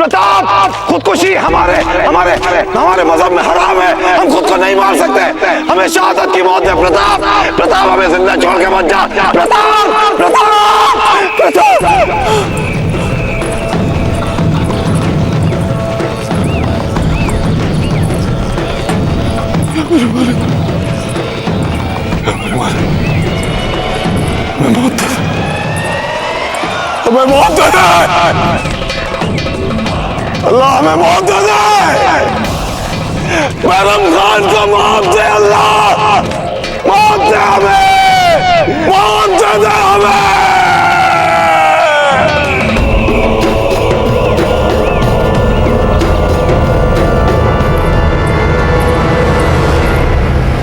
प्रताप, खुदकुशी हमारे हमारे हमारे मजहब में हराम है। हम खुद को नहीं मार सकते, हमें शहादत की मौत है। प्रताप, प्रताप हमें जिंदा छोड़ के मत जा। प्रताप, प्रताप, प्रताप। हमें मौत दे दे, अल्लाह हमें मौत दे दे। मैरम खान को मौत दे अल्लाह, मौत दे हमें, मौत दे दे हमें।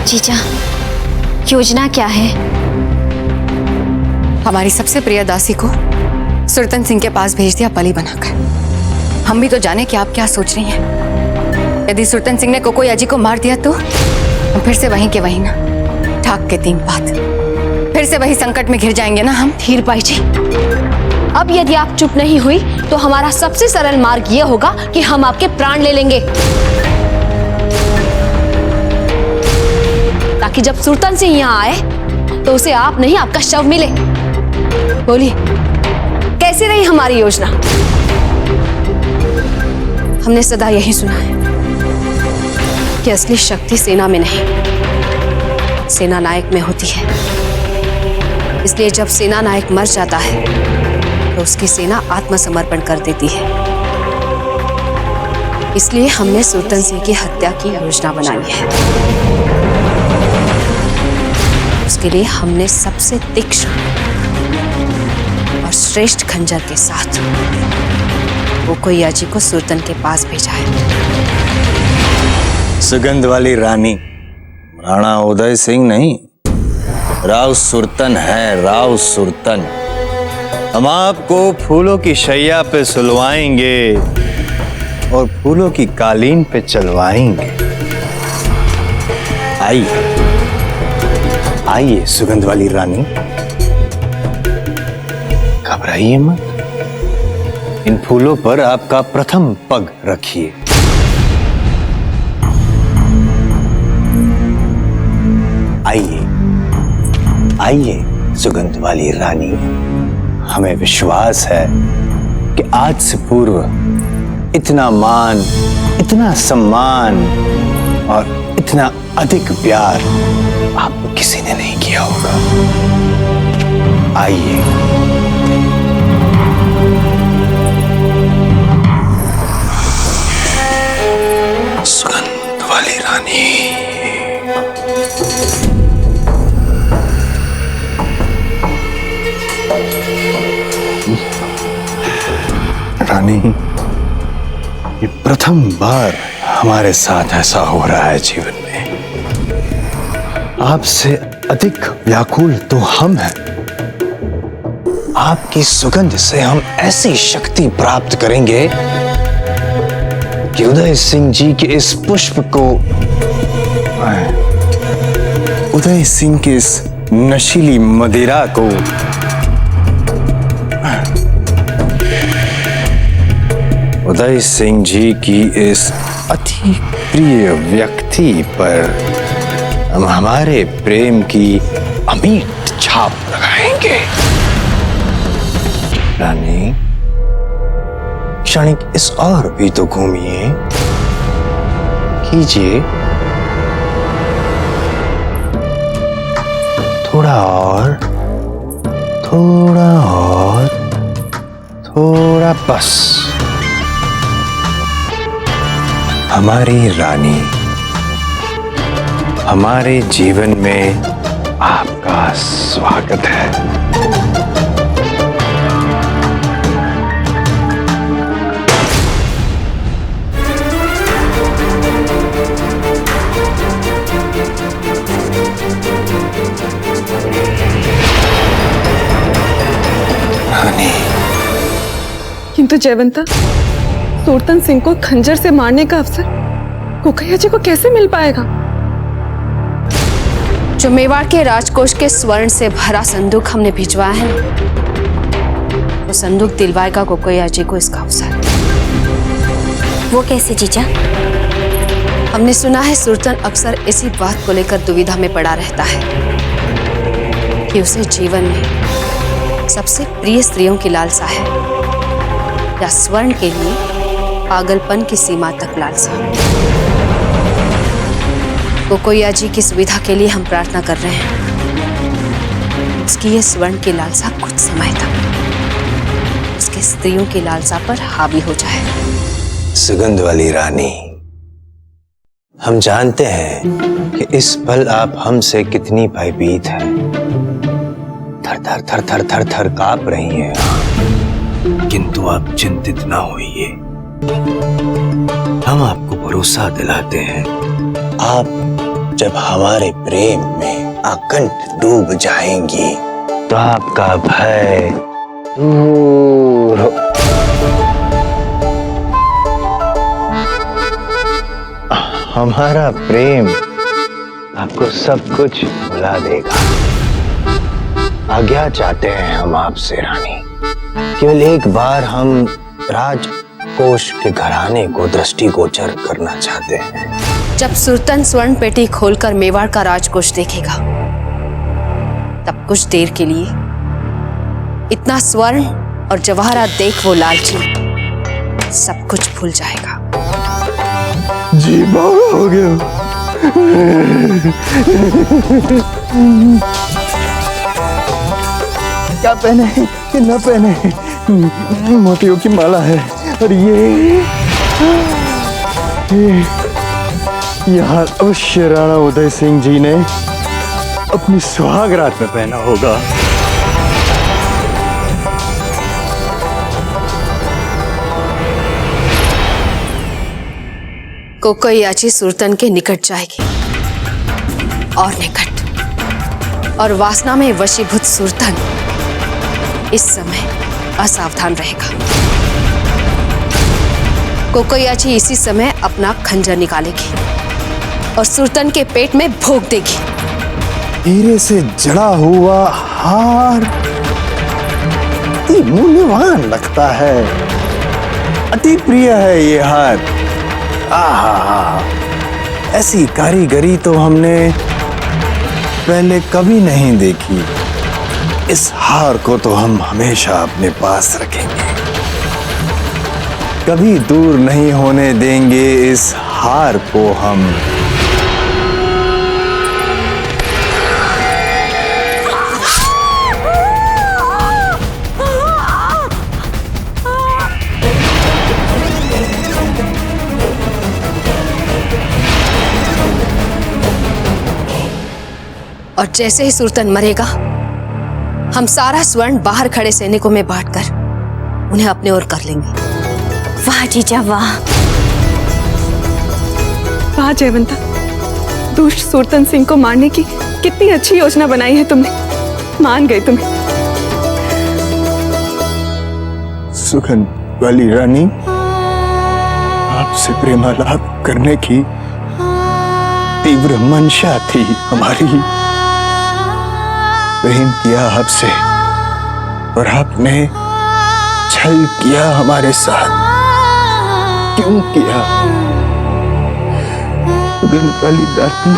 जीजा, योजना क्या है? हमारी सबसे प्रिय दासी को सुरतन सिंह के पास भेज दिया बलि बनाकर। हम भी तो जाने कि आप क्या सोच रही हैं। यदि सुरतन सिंह ने कोकोई अजी को मार दिया तो हम फिर से वहीं के वहीं ना, ठाक के 3 बात, फिर से वही संकट में घिर जाएंगे ना हम। धीर बाई जी, अब यदि आप चुप नहीं हुई तो हमारा सबसे सरल मार्ग यह होगा कि हम आपके प्राण ले लेंगे, ताकि जब सुरतन सिंह यहाँ आए तो उसे आप नहीं आपका शव मिले। बोलिए, कैसी रही हमारी योजना? हमने सदा यही सुना है कि असली शक्ति सेना में नहीं, सेना नायक में होती है। इसलिए जब सेना नायक मर जाता है तो उसकी सेना आत्मसमर्पण कर देती है। इसलिए हमने सुरतन सिंह की हत्या की योजना बनाई है। उसके लिए हमने सबसे तीक्ष्ण और श्रेष्ठ खंजर के साथ कोकोई अजी को सुरतन के पास भेजा है। सुगंध वाली रानी राणा उदय सिंह नहीं, राव सुरतन है, राव सुरतन। हम आपको फूलों की शैया पे सुलवाएंगे और फूलों की कालीन पे चलवाएंगे। आइए आइए सुगंध वाली रानी, घबराइए मत। इन फूलों पर आपका प्रथम पग रखिए। आइए आइए सुगंध वाली रानी, हमें विश्वास है कि आज से पूर्व इतना मान, इतना सम्मान और इतना अधिक प्यार आपको किसी ने नहीं किया होगा। आइए सुगंध वाली रानी। रानी, ये प्रथम बार हमारे साथ ऐसा हो रहा है जीवन में। आपसे अधिक व्याकुल तो हम हैं। आपकी सुगंध से हम ऐसी शक्ति प्राप्त करेंगे कि उदय सिंह जी के इस पुष्प को, उदय सिंह की इस नशीली मदिरा को उदय सिंह जी की इस अति प्रिय व्यक्ति पर हम हमारे प्रेम की अमिट छाप लगाएंगे। रानी, क्षणिक इस और भी तो घूमिए, कीजिए थोड़ा और, थोड़ा और, थोड़ा बस। हमारी रानी, हमारे जीवन में आपका स्वागत है। रानी, किंतु जयवंता, सुरतन सिंह को खंजर से मारने का अवसर कोकोई अजी को कैसे मिल पाएगा? जो मेवाड़ के राजकोष के स्वर्ण से भरा संदूक हमने भिजवाया है, वो संदूक दिलवाएगा कोकोई अजी को इसका अवसर। वो कैसे जीजा? हमने सुना है सुल्तान अक्सर इसी बात को लेकर दुविधा में पड़ा रहता है कि उसे जीवन में सबसे प्रिय स्त्रियों की लालसा है या स्वर्ण के लिए पागलपन की सीमा तक लालसा। कोकोया जी की सुविधा के लिए हम प्रार्थना कर रहे हैं उसकी ये स्वर्ण की लालसा कुछ समय तक उसके स्त्रियों की लालसा पर हावी हो जाए। सुगंध वाली रानी, हम जानते हैं कि इस पल आप हमसे कितनी भयभीत हैं। थर थर थर थर थर थर कांप रही हैं, किंतु आप चिंतित ना होइए। हम आपको भरोसा दिलाते हैं, आप जब हमारे प्रेम में अकंठ डूब जाएंगी तो आपका भय दूर हो। हमारा प्रेम आपको सब कुछ भुला देगा। आज्ञा चाहते हैं हम आपसे रानी, केवल एक बार हम राजकोष के घराने को दृष्टिगोचर करना चाहते हैं। जब सुल्तान स्वर्ण पेटी खोलकर मेवाड़ का राजकोष देखेगा तब कुछ देर के लिए इतना स्वर्ण और जवाहरात देख वो लालची सब कुछ भूल जाएगा। जी बाबा हो गया। क्या पहने कि न पहने, मोतियों की माला है और यहाँ अवश्य राणा उदय सिंह जी ने अपनी सुहाग रात में पहना होगा। कोकोयाची सुल्तान के निकट जाएगी और निकट, और वासना में वशीभूत सुल्तान इस समय असावधान रहेगा। कोकोयाची इसी समय अपना खंजर निकालेगी और सुल्तान के पेट में भोंक देगी। हीरे से जड़ा हुआ हार अति मूल्यवान लगता है, अति प्रिय है ये हार। आहा, ऐसी कारीगरी तो हमने पहले कभी नहीं देखी। इस हार को तो हम हमेशा अपने पास रखेंगे, कभी दूर नहीं होने देंगे इस हार को हम। और जैसे ही सुल्तान मरेगा हम सारा स्वर्ण बाहर खड़े सैनिकों में बांटकर उन्हें अपने ओर कर लेंगे। वाह जीजा वाह। वाह जयवंता, दुष्ट सुल्तान सिंह को मारने की कितनी अच्छी योजना बनाई है तुमने। मान गए तुम्हें। सुगंध वाली रानी, आपसे प्रेमालाप करने की तीव्र मंशा थी हमारी। प्रेम किया आपसे और आपने छल किया हमारे साथ। क्यों किया सुगंध वाली रानी,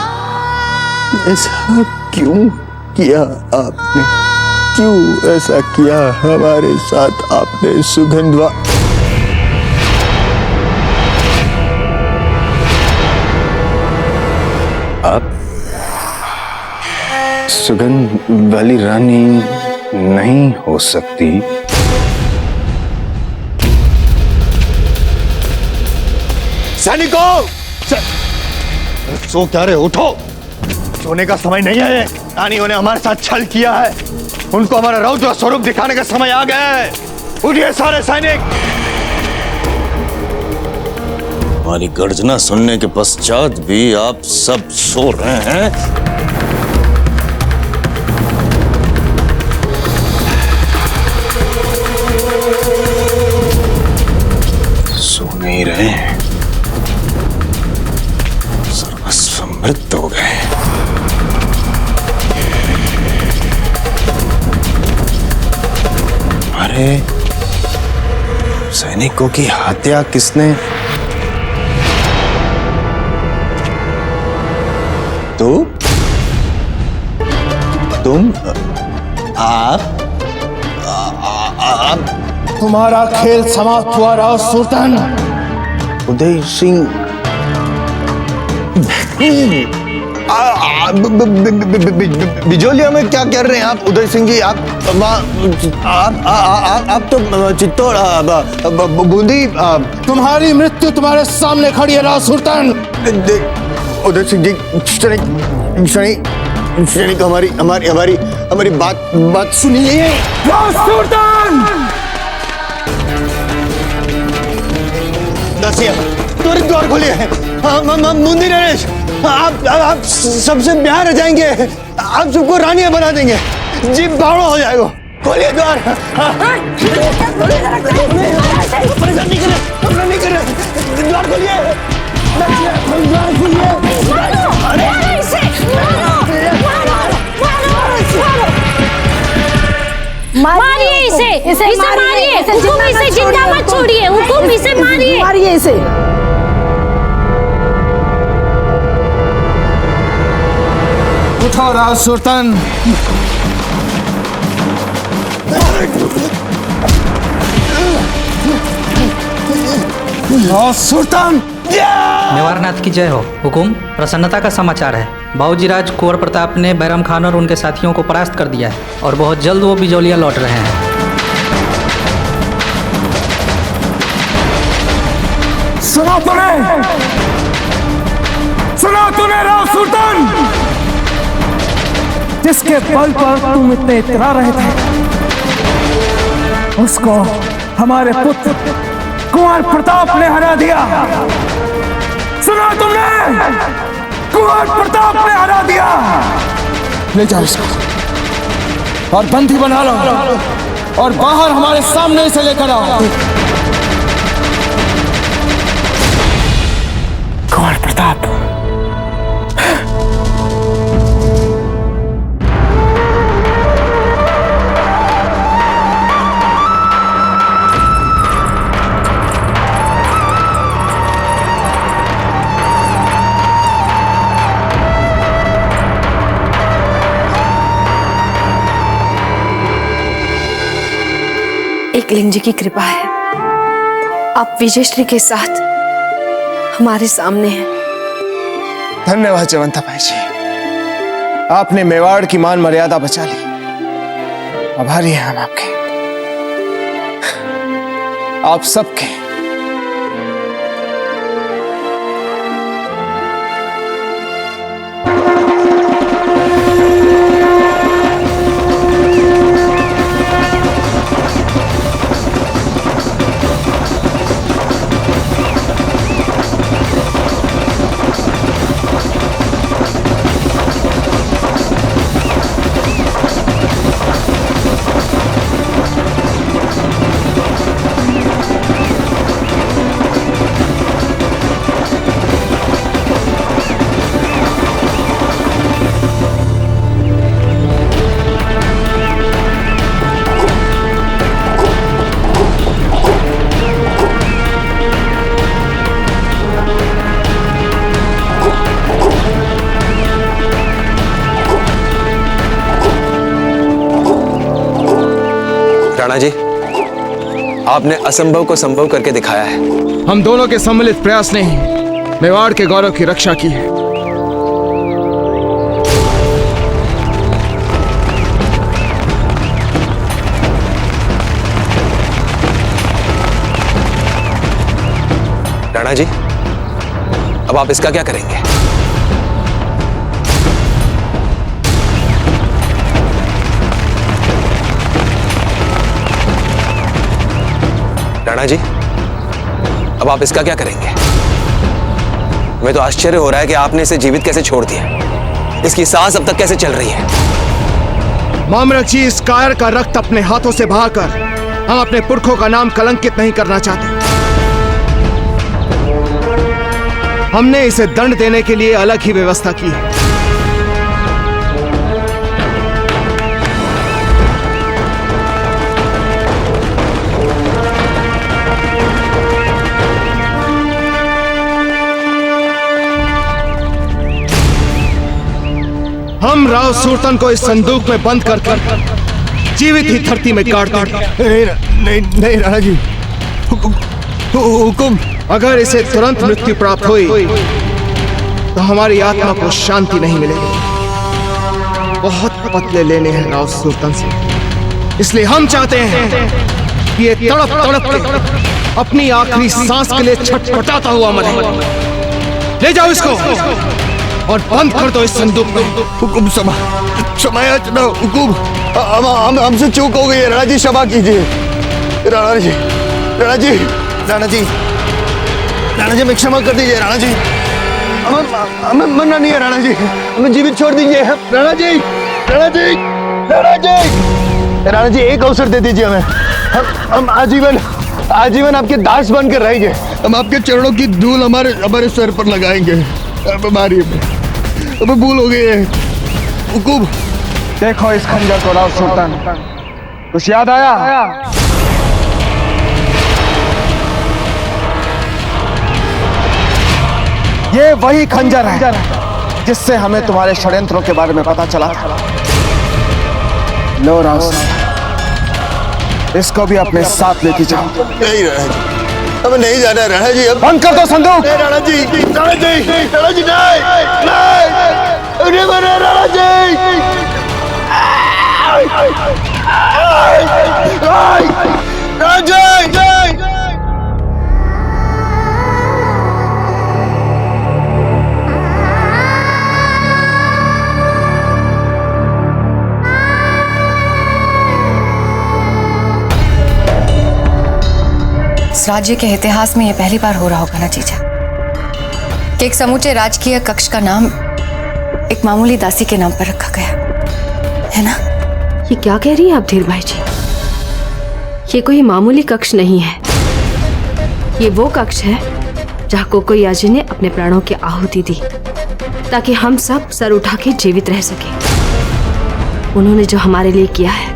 ऐसा क्यों किया आपने? क्यों ऐसा किया हमारे साथ आपने सुगंधवा? आप सुगंध वाली रानी नहीं हो सकती। सैनिकों, सो क्या रहे, उठो। सोने का समय नहीं है। रानियों ने हमारे साथ छल किया है, उनको हमारा रौद्र स्वरूप दिखाने का समय आ गया है। उठिए सारे सैनिक। हमारी गर्जना सुनने के पश्चात भी आप सब सो रहे हैं। सो नहीं रहे हैं, सर्वस्व मृत हो गए। हमारे सैनिकों की हत्या किसने तुम आप तुम्हारा खेल समाप्त हुआ राव सुल्तान। उदय सिंह बिजोलिया में क्या कर रहे हैं आप उदय सिंह जी? आप तो चित्तौड़ बूंदी। तुम्हारी मृत्यु तुम्हारे सामने खड़ी है राव सुल्तान। उदय सिंह जी क्षणिक हमारी बात सुनिए। राव सुल्तान दसिया त्वरित द्वार खोलिए। मुंदी नरेश, आप सबसे ब्याह रह जाएंगे, आप सबको रानियां बना देंगे, जीप बावड़ा हो जाएगा। खोलिए द्वार। परेशान नहीं कर रहे, द्वार खोलिए, द्वार खोलिए। मारिए इसे मारिए, हुकुम इसे जिंदा मत छोड़िए, हुकुम इसे मारिए इसे। उठो राव सुल्तान। राव सुल्तान। मेवारनाथ की जय हो। हुकुम, प्रसन्नता का समाचार है। बाबूजीराज कुंवर प्रताप ने बैरम खान और उनके साथियों को परास्त कर दिया है और बहुत जल्द वो बिजौलिया लौट रहे हैं। सुना तूने राव सुल्तान? जिसके बल पर तुम इतने इतरा रहे थे, उसको हमारे पुत्र कुंवर प्रताप ने हरा दिया। सुना तुमने? कुंवर प्रताप ने हरा दिया। ले जाओ इसको और बंदी बना लो और बाहर हमारे सामने से लेकर आओ। कुंवर प्रताप, एकलिंग जी की कृपा है, आप विजयश्री के साथ हमारे सामने हैं। धन्यवाद जयवंता भाई जी, आपने मेवाड़ की मान मर्यादा बचा ली। आभारी हैं हम आपके, आप सबके। राणा जी, आपने असंभव को संभव करके दिखाया है। हम दोनों के सम्मिलित प्रयास ने ही मेवाड़ के गौरव की रक्षा की है। राणा जी, अब आप इसका क्या करेंगे? राणा जी, अब आप इसका क्या करेंगे? हमें तो आश्चर्य हो रहा है कि आपने इसे जीवित कैसे छोड़ दिया। इसकी सांस अब तक कैसे चल रही है? मामरक जी, इस कायर का रक्त अपने हाथों से बहाकर हम अपने पुरखों का नाम कलंकित नहीं करना चाहते। हमने इसे दंड देने के लिए अलग ही व्यवस्था की है। हम राव सुरतन को इस संदूक में बंद कर जीवित ही धरती में गाड़ देंगे। नहीं नहीं राणा जी, हुकुम। अगर इसे तुरंत मृत्यु प्राप्त हुई तो हमारी आत्मा को शांति नहीं मिलेगी। बहुत बदले लेने हैं राव सुल्तान से, इसलिए हम चाहते हैं कि ये तड़प तड़प के अपनी आखिरी सांस के लिए छटपटाता हुआ मरे। ले जाओ इसको और बंद कर दो इस संदूक में। हुकुम समय हुकुम, हमसे चूक हो गई है राणा जी, क्षमा कीजिए। राणा जी, राणा जी, राणा जी, राणा जी, हमें क्षमा कर दीजिए राणा जी। हमें मरना नहीं है राणा जी, हमें जीवित छोड़ दीजिए। राणा जी, राणा जी, राणा जी, राणा जी, एक अवसर दे दीजिए हमें। हम आजीवन आपके दास बनकर रहेंगे। हम आपके चरणों की धूल हमारे सर पर लगाएंगे। हमें भूल हो गई है। हुकुम। देखो इस खंजर को राव सुल्तान, कुछ याद आया? ये वही खंजर है जिससे हमें तुम्हारे षड्यंत्रों के बारे में पता चला था। लो राव सुल्तान, इसको भी अपने साथ लेके जाओ। नहीं राणा जी, हमें नहीं जाना राणा जी। अब बंद कर दो संदूक। राणा जी, राणा जी, राणा जी, नहीं मरे राणा जी। राणा जी, इस राज्य के इतिहास में यह पहली बार हो रहा होगा ना जीजा, कि एक समूचे राजकीय कक्ष का नाम एक मामूली दासी के नाम पर रखा गया है ना। ये क्या कह रही है आप धीर भाई जी? ये कोई मामूली कक्ष नहीं है, ये वो कक्ष है जहाँ कोकोया जी ने अपने प्राणों की आहुति दी ताकि हम सब सर उठा के जीवित रह सके। उन्होंने जो हमारे लिए किया है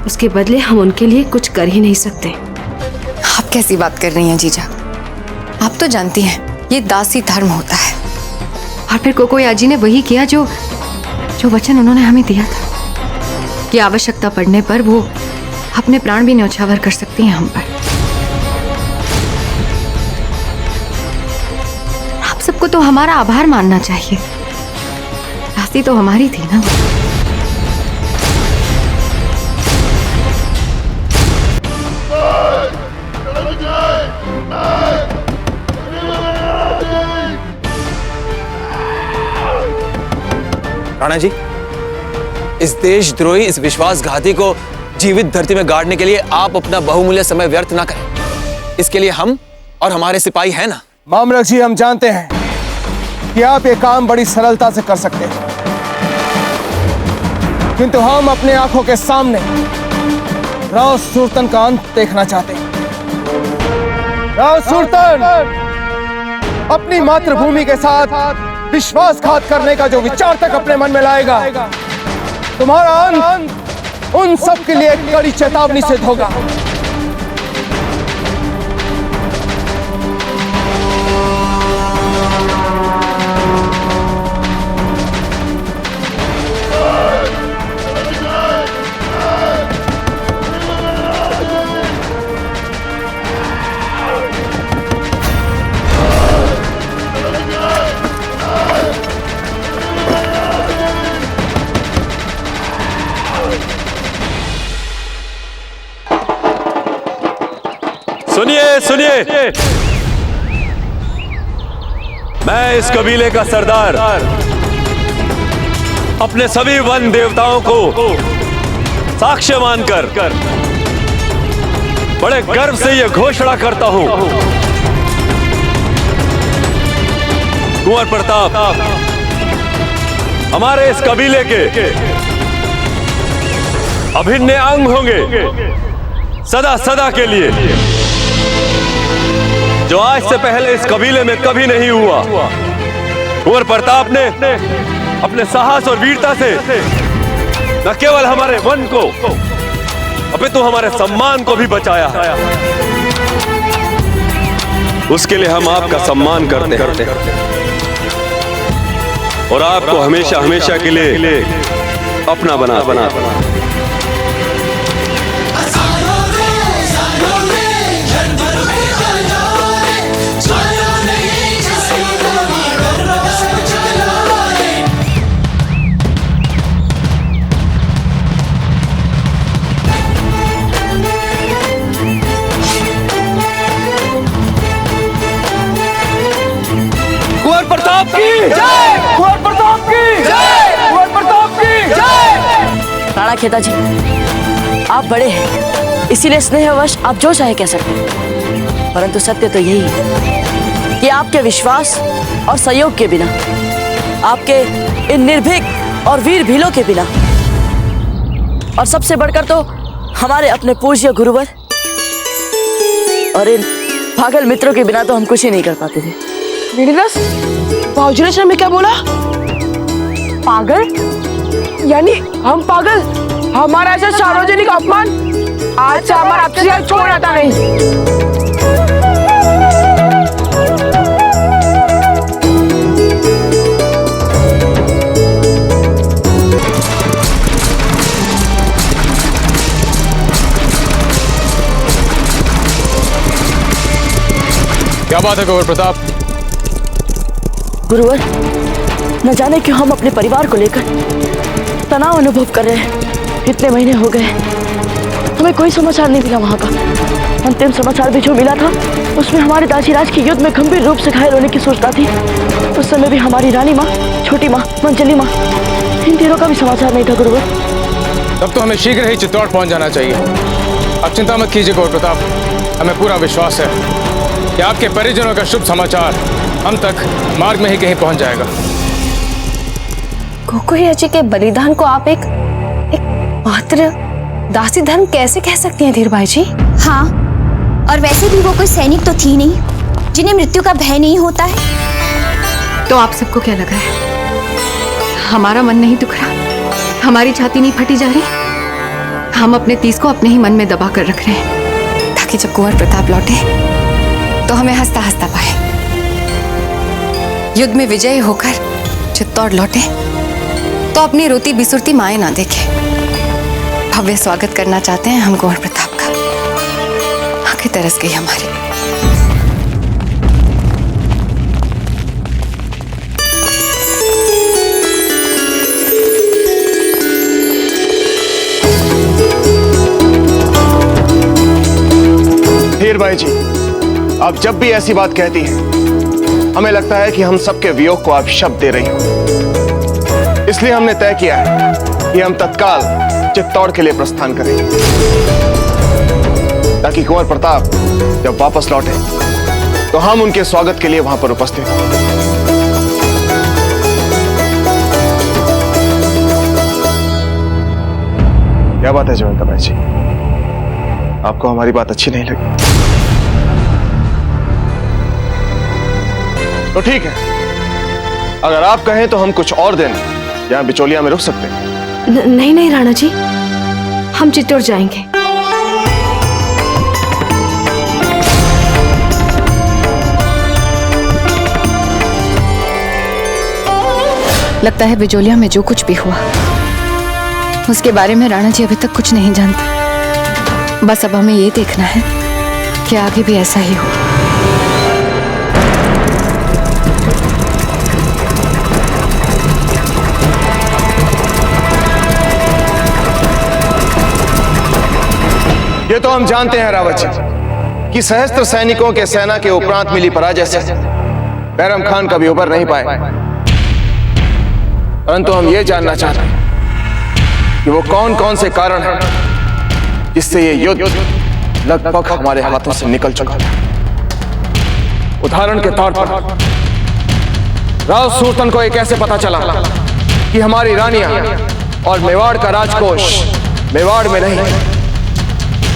उसके बदले हम उनके लिए कुछ कर ही नहीं सकते। आप कैसी बात कर रही हैं जीजा? आप तो जानती हैं ये दासी धर्म होता है। और फिर कोकोया जी ने वही किया जो वचन उन्होंने हमें दिया था कि आवश्यकता पड़ने पर वो अपने प्राण भी न्यौछावर कर सकती हैं हम पर। आप सबको तो हमारा आभार मानना चाहिए। दासी तो हमारी थी ना। राणा जी, इस देशद्रोही, इस विश्वासघाती को जीवित धरती में गाड़ने के लिए आप अपना बहुमूल्य समय व्यर्थ ना करें। इसके लिए हम और हमारे सिपाही हैं ना। मामलक जी, हम जानते हैं कि आप ये काम बड़ी सरलता से कर सकते हैं, किंतु हम अपने आंखों के सामने राव सुल्तान का अंत देखना चाहते हैं। राव सुल्तान अपनी मातृभूमि के साथ विश्वासघात करने का जो विचार तक अपने मन में लाएगा, तुम्हारा अंत उन सब के लिए एक कड़ी चेतावनी सिद्ध होगा। सुनिए सुनिए, मैं इस कबीले का सरदार अपने सभी वन देवताओं को साक्ष्य मानकर बड़े गर्व से यह घोषणा करता हूं, कुंवर प्रताप हमारे इस कबीले के अभिन्न अंग होंगे सदा सदा के लिए, जो आज से पहले इस कबीले में कभी नहीं हुआ। कुंवर प्रताप ने अपने साहस और वीरता से न केवल हमारे वन को अपितु हमारे सम्मान को भी बचाया है। उसके लिए हम आपका सम्मान करते हैं। और आपको हमेशा हमेशा के लिए अपना बना बना कुंवर प्रताप की जय, कुंवर प्रताप की जय, कुंवर प्रताप की जय। राणा खेता जी, आप बड़े हैं, इसीलिए स्नेहवश आप जो चाहे कह सकते हैं, परंतु सत्य तो यही है कि आपके विश्वास और सहयोग के बिना, आपके इन निर्भीक और वीर भीलों के बिना, और सबसे बढ़कर तो हमारे अपने पूज्य गुरुवर और इन पागल मित्रों के बिना तो हम कुछ ही नहीं कर पाते थे। भाऊजी ने हमें क्या बोला? पागल? यानी हम पागल? हमारा ऐसा सार्वजनिक अपमान आज से हमारा आपसे छोड़ आता नहीं। क्या बात है कुंवर प्रताप? गुरुवर, न जाने क्यों हम अपने परिवार को लेकर तनाव अनुभव कर रहे हैं। इतने महीने हो गए, हमें कोई समाचार नहीं मिला वहाँ का। अंतिम समाचार भी जो मिला था, उसमें हमारे दासीराज की युद्ध में गंभीर रूप से घायल होने की सूचना थी। उस समय भी हमारी रानी माँ, छोटी माँ, मंजली माँ, इन तीनों का भी समाचार नहीं था गुरुवर। तब तो हमें शीघ्र ही चित्तौड़ पहुँच जाना चाहिए। अब चिंता मत कीजिए कुंवर प्रताप, हमें पूरा विश्वास है कि आपके परिजनों का शुभ समाचार हम तक मार्ग में ही कहीं पहुंच जाएगा। कोकोया जी के बलिदान को आप एक मात्र दासी धर्म कैसे कह सकती हैं धीर भाई जी? हाँ, और वैसे भी वो कोई सैनिक तो थी नहीं जिन्हें मृत्यु का भय नहीं होता है। तो आप सबको क्या लगा है? हमारा मन नहीं दुख रहा, हमारी छाती नहीं फटी जा रही। हम अपने तीस को अपने ही मन में दबा कर रख रहे हैं, ताकि जब कुंवर प्रताप लौटे तो हमें हंसता हंसता पाए। युद्ध में विजयी होकर चित्तौड़ लौटे तो अपनी रोती बिसुरती माएं ना देखे। भव्य स्वागत करना चाहते हैं हम कुंवर प्रताप का। आंखें तरस गई हमारी। हीर भाई जी, आप जब भी ऐसी बात कहती हैं, हमें लगता है कि हम सबके वियोग को आप शब्द दे रही हो। इसलिए हमने तय किया है कि हम तत्काल चित्तौड़ के लिए प्रस्थान करें, ताकि कुंवर प्रताप जब वापस लौटे तो हम उनके स्वागत के लिए वहां पर उपस्थित हों। क्या बात है जयवंता भाई जी, आपको हमारी बात अच्छी नहीं लगी? तो ठीक है, अगर आप कहें तो हम कुछ और दिन यहां बिचौलिया में रुक सकते हैं। नहीं नहीं राणा जी, हम चित्तौड़ जाएंगे। लगता है बिजोलिया में जो कुछ भी हुआ उसके बारे में राणा जी अभी तक कुछ नहीं जानते। बस अब हमें ये देखना है कि आगे भी ऐसा ही हो। ये तो हम जानते हैं रावत जी कि सहस्त्र सैनिकों के सेना के उपरांत मिली पराजय से बैरम खान कभी उबर नहीं पाए, परंतु हम ये जानना चाहते हैं कि वो कौन कौन से कारण हैं जिससे ये युद्ध लगभग हमारे हाथों से निकल चुका है। उदाहरण के तौर पर राव सुरतन को ये कैसे पता चला कि हमारी रानियां और मेवाड़ का राजकोष मेवाड़ में नहीं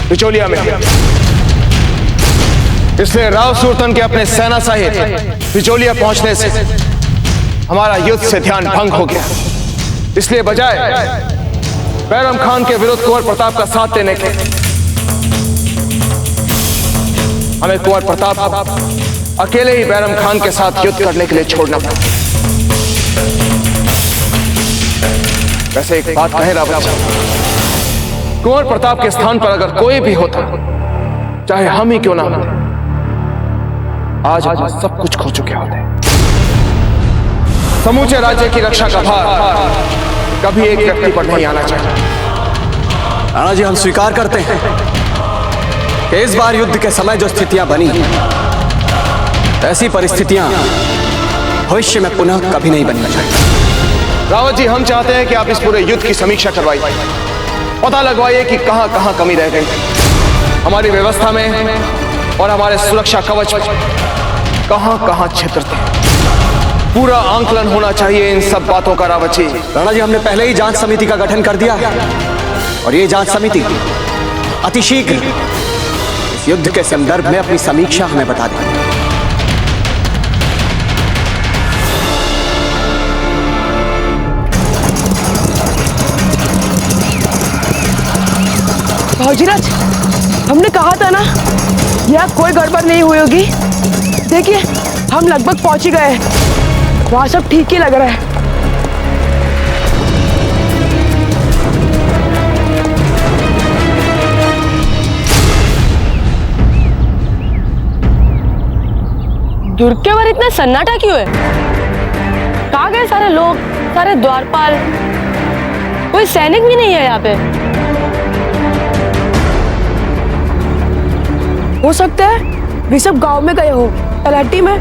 बिचौलिया में है। इसलिए राव सुरतन के अपने सेना सहित बिचौलिया पहुंचने से हमारा युद्ध से ध्यान भंग हो गया। इसलिए बजाय बैरम खान के विरुद्ध कुंवर प्रताप का साथ देने के, हमें कुंवर प्रताप को अकेले ही बैरम खान के साथ युद्ध करने के लिए छोड़ना पड़ा। वैसे एक बात कहे रावत जी, कुंवर प्रताप के स्थान पर अगर कोई भी होता, चाहे हम ही क्यों ना होते, आज हम सब कुछ खो चुके होते। समूचे राज्य की रक्षा का भार कभी एक व्यक्ति पर नहीं आना चाहिए। राणा जी, हम स्वीकार करते हैं कि इस बार युद्ध के समय जो स्थितियां बनी, ऐसी परिस्थितियां भविष्य में पुनः कभी नहीं बननी चाहिए। रावत जी, हम चाहते हैं कि आप इस पूरे युद्ध की समीक्षा करवाइए, पता लगवाइए कि कहां कहां कमी रह गई हमारी व्यवस्था में और हमारे सुरक्षा कवच में, कहां कहां छिद्र थे। पूरा आंकलन होना चाहिए इन सब बातों का रावत जी। राणा जी, हमने पहले ही जांच समिति का गठन कर दिया और ये जांच समिति अतिशीघ्र इस युद्ध के संदर्भ में अपनी समीक्षा हमें बता देगी। भाऊजीराज, हमने कहा था ना यहाँ कोई गड़बड़ नहीं हुई होगी। देखिए, हम लगभग पहुंच ही गए, वहां सब ठीक ही लग रहा है। दुर्ग के बाहर इतना सन्नाटा क्यों है? कहाँ गए सारे लोग, सारे द्वारपाल? कोई सैनिक भी नहीं है यहाँ पे। हो सकता है वे सब गांव में गए हो, तलाटी में।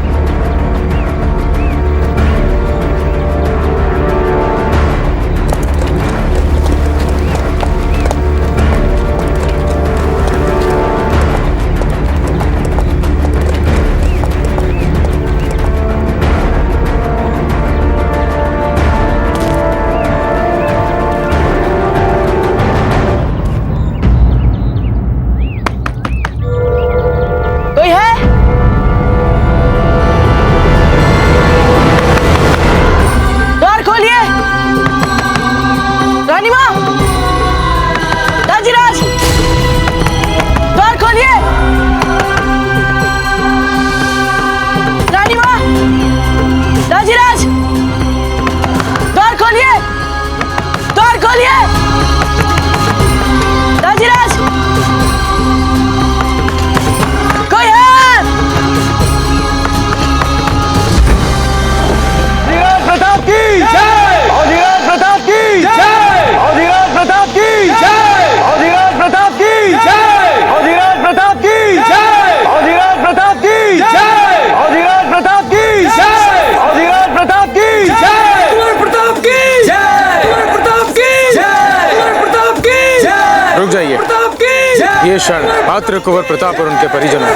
ये क्षण पात्र कुंवर प्रताप और उनके परिजनों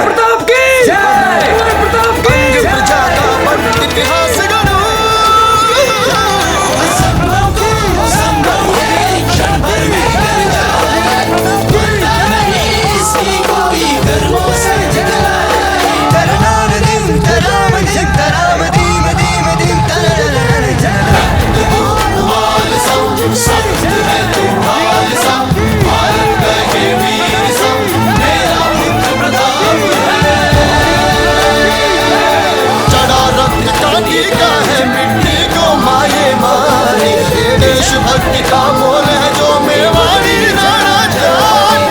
भक्ति का मोल है जो मेवाड़ी राणा जाने,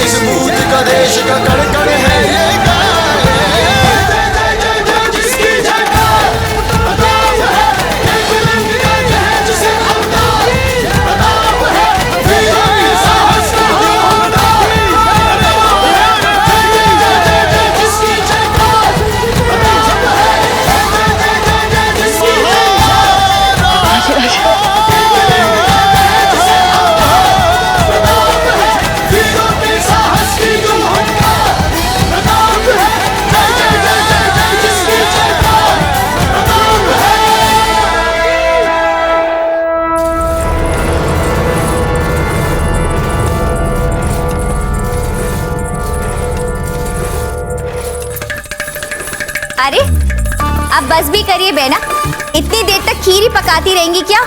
इस भूत का देश का कण कण है ये अरे अब बस भी करिए बेना, इतनी देर तक खीर ही पकाती रहेंगी क्या?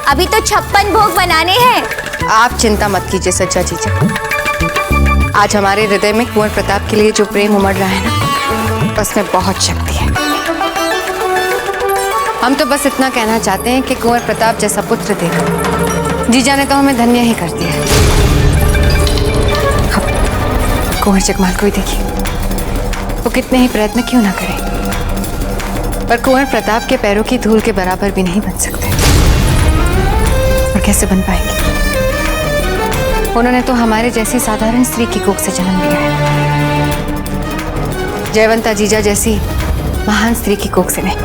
अभी तो 56 भोग बनाने हैं। आप चिंता मत कीजिए सच्चा जीजा, आज हमारे हृदय में कुंवर प्रताप के लिए जो प्रेम उमड़ रहा है ना, उसमें बहुत शक्ति है। हम तो बस इतना कहना चाहते हैं कि कुंवर प्रताप जैसा पुत्र देकर जीजा ने तो हमें धन्य ही कर दिया। अब कुंवर जगमाल को ही देखिए, वो कितने ही प्रयत्न क्यों ना करे, पर कुंवर प्रताप के पैरों की धूल के बराबर भी नहीं बन सकते। और कैसे बन पाएंगे? उन्होंने तो हमारे जैसी साधारण स्त्री की कोख से जन्म लिया है, जयवंता जीजा जैसी महान स्त्री की कोख से नहीं।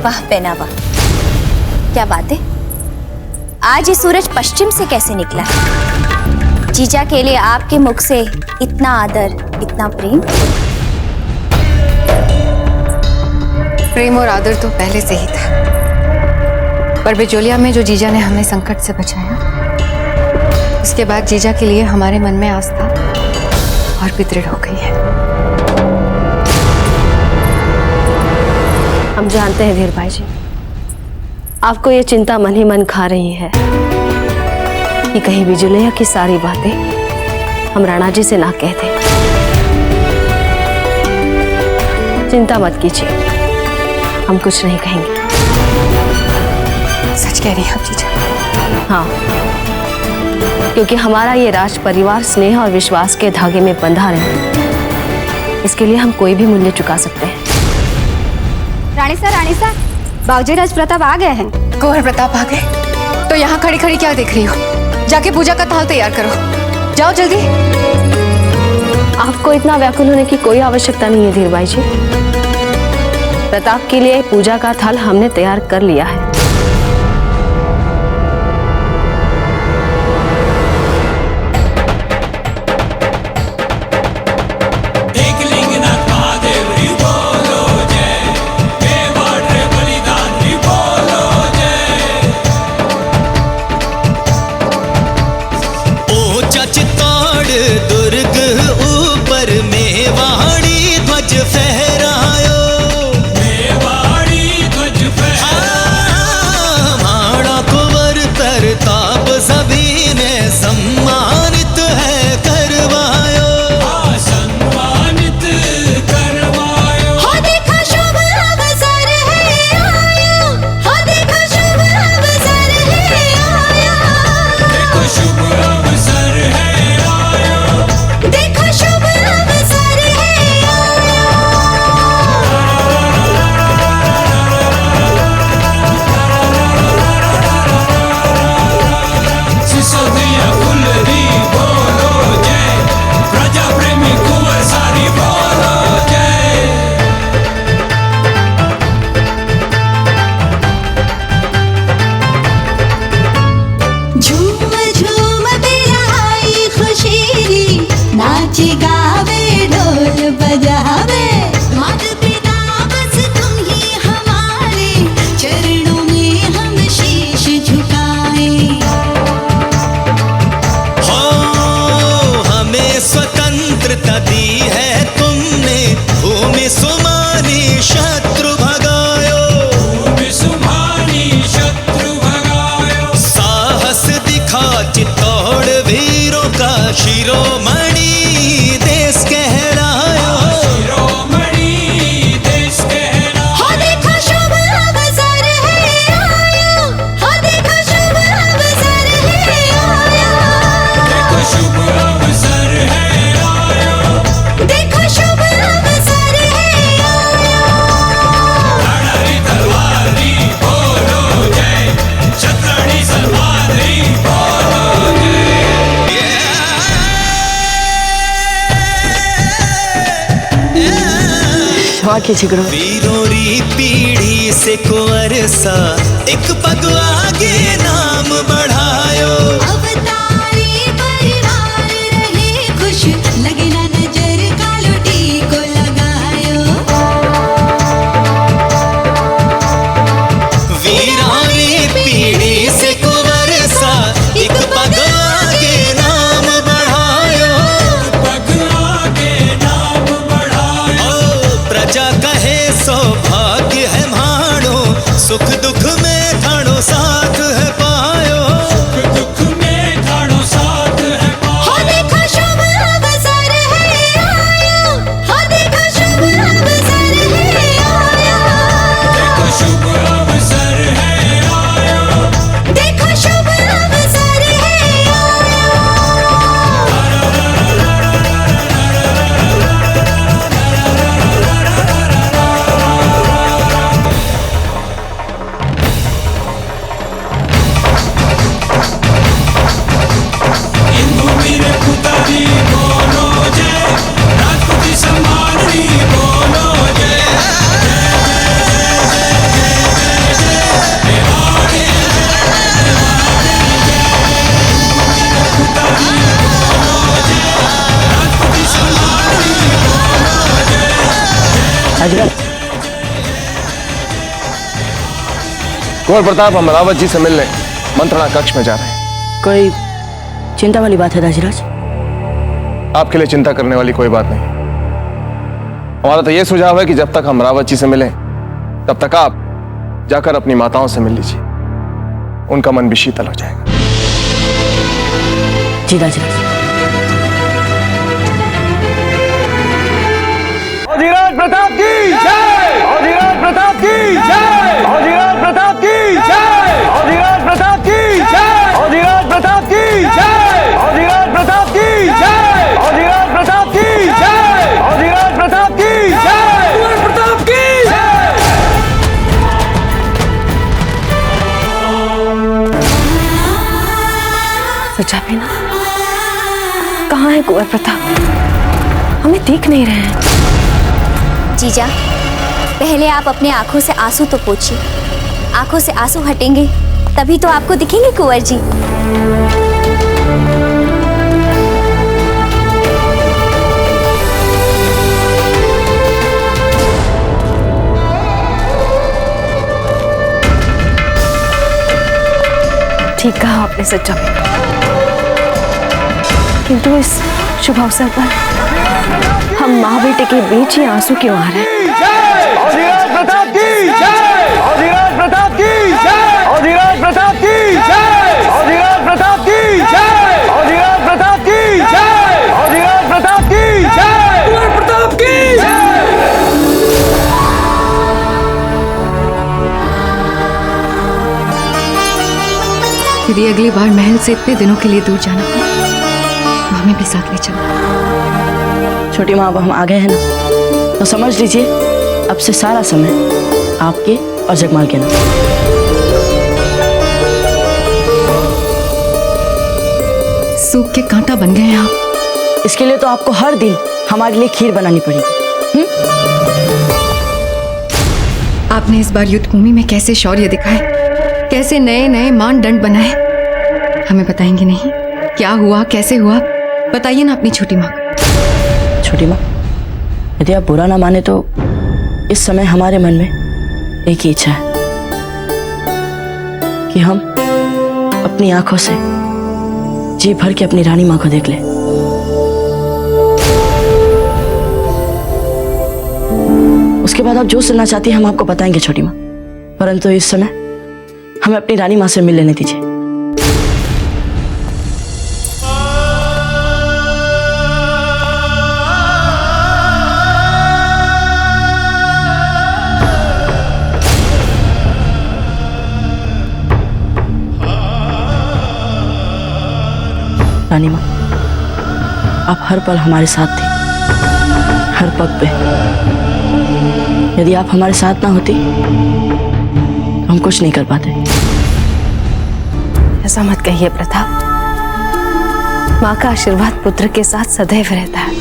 वाह बेना वाह, क्या बात है। आज ये सूरज पश्चिम से कैसे निकला? जीजा के लिए आपके मुख से इतना आदर, इतना प्रेम। प्रेम और आदर तो पहले से ही था, पर बिजोलिया में जो जीजा ने हमें संकट से बचाया, उसके बाद जीजा के लिए हमारे मन में आस्था और भी दृढ़ हो गई है। हम जानते हैं धीर भाई जी, आपको ये चिंता मन ही मन खा रही है कि कहीं बिजुलिया की सारी बातें हम राणा जी से ना कह दें। चिंता मत कीजिए, हम कुछ नहीं कहेंगे। सच कह रही हैं आप जीजा? हाँ, क्योंकि हमारा ये राज परिवार स्नेह और विश्वास के धागे में बंधा रहे, इसके लिए हम कोई भी मूल्य चुका सकते हैं। रानी सर, बाबूजी राज प्रताप आ गए हैं। कुंवर प्रताप आ गए? तो यहाँ खड़ी खड़ी क्या देख रही हो? जाके पूजा का थाल तैयार करो, जाओ जल्दी। आपको इतना व्याकुल होने की कोई आवश्यकता नहीं है धीर भाई जी। प्रताप के लिए पूजा का थाल हमने तैयार कर लिया है। दुर्ग ऊपर मेवाड़ी ध्वज फहरायो, मेवाड़ी ध्वज फहरायो। माड़ा कुंवर प्रताप सभी ने सम्मानित है करवायो, सम्मानित करवायो। हो देखा शुभ अवसर है आया, हो देखा शुभ अवसर है आया, देखो शुभ अवसर है, देखो शुभ अवसर है आया। सिसोदिया कुलरी बोलो जय, प्रजा प्रेमी कुंवर सारी बोलो जय। झूम झूम बिलाई खुशी, नाचे गावे ढोल बजावे, मात पिता बस तुम ही हमारे, चरणों में हम शीश झुकाए। हो हमें स्वतंत्रता दी है तुमने, भूमि सुमानी शत्रु भगायो, भूमि सुमानी शत्रु भगायो। साहस दिखा चित्तौड़ वीरों का शिरोमणि देश कहलायो, शिरोमणि देश कहलायो। हो देखो शुभ अवसर है आया, हो देखो शुभ अवसर है आया, देखो शुभ अवसर है आया, देखो शुभ अवसर है आया। लड़ाई तलवारी बोलो जय, शतरणी सलवारी बोलो जय। वीरों पीढ़ी से कुंवर सा एक पग आगे नाम बढ़ायो, अवतारी परिवार रहे खुश, लगे ना नजर कालोटी को लगायो। वीरानी पीढ़ी से कुंवर सा एक पग आगे नाम बढ़ायो, पग आगे नाम बढ़ायो। प्रजा कहे सौभाग्य है मानो, सुख दुख में थानो साथ है पायो, सुख दुख में थानो साथ है पायो। हो देखो शुभ अवसर है आया, हो देखो शुभ अवसर है आया, देखो शुभ अवसर है आया, राजराज कुंवर प्रताप, हम रावत जी से मिलने मंत्रणा कक्ष में जा रहे हैं। कोई चिंता वाली बात है राजराज? आपके लिए चिंता करने वाली कोई बात नहीं। हमारा तो यह सुझाव है कि जब तक हम रावत जी से मिलें तब तक आप जाकर अपनी माताओं से मिल लीजिए, उनका मन भी शीतल हो जाएगा। जी राजराज। अधिराज प्रताप की जय! अधिराज प्रताप की जय! अधिराज प्रताप की जय! अधिराज प्रताप की जय! अधिराज प्रताप की जय! अधिराज प्रताप की जय! अधिराज प्रताप की जय! अधिराज प्रताप की जय! कुंवर प्रताप की जय! सचा ना कहाँ है कुंवर प्रताप? हमें देख नहीं रहे हैं। जीजा, पहले आप अपने आंखों से आंसू तो पोंछिए। आंखों से आंसू हटेंगे तभी तो आपको दिखेंगे कुंवर जी। ठीक कहा आपने सच्चा बेटा, किंतु इस शुभ अवसर पर हम माँ बेटे के बीच ही आंसू क्यों आ रहे हैं? अधिराज प्रताप की जय! अधिराज प्रताप की जय! अधिराज प्रताप की जय! अधिराज प्रताप की जय! अधिराज प्रताप की जय! अधिराज प्रताप की जय! कुंवर प्रताप की जय! यदि अगली बार महल से इतने दिनों के लिए दूर जाना तो हमें भी साथ ले चलना। छोटी माँ, अब हम आ गए हैं ना, तो समझ लीजिए अब से सारा समय आपके और जगमाल के नाम। सूख के कांटा बन गए हैं आप। इसके लिए तो आपको हर दिन हमारे लिए खीर बनानी पड़ेगी। आपने इस बार युद्ध भूमि में कैसे शौर्य दिखाए, कैसे नए नए मानदंड बनाए, हमें बताएंगे नहीं? क्या हुआ, कैसे हुआ, बताइए ना अपनी छोटी माँ। छोटी माँ, यदि आप बुरा ना माने तो इस समय हमारे मन में एक ही इच्छा है कि हम अपनी आंखों से जी भर के अपनी रानी माँ को देख लें। उसके बाद आप जो सुनना चाहती हैं हम आपको बताएंगे छोटी माँ, परंतु इस समय हमें अपनी रानी माँ से मिल लेने दीजिए। रानी माँ, आप हर पल हमारे साथ थी, हर पग पे। यदि आप हमारे साथ ना होती हम कुछ नहीं कर पाते। ऐसा मत कहिए प्रताप, माँ का आशीर्वाद पुत्र के साथ सदैव रहता है।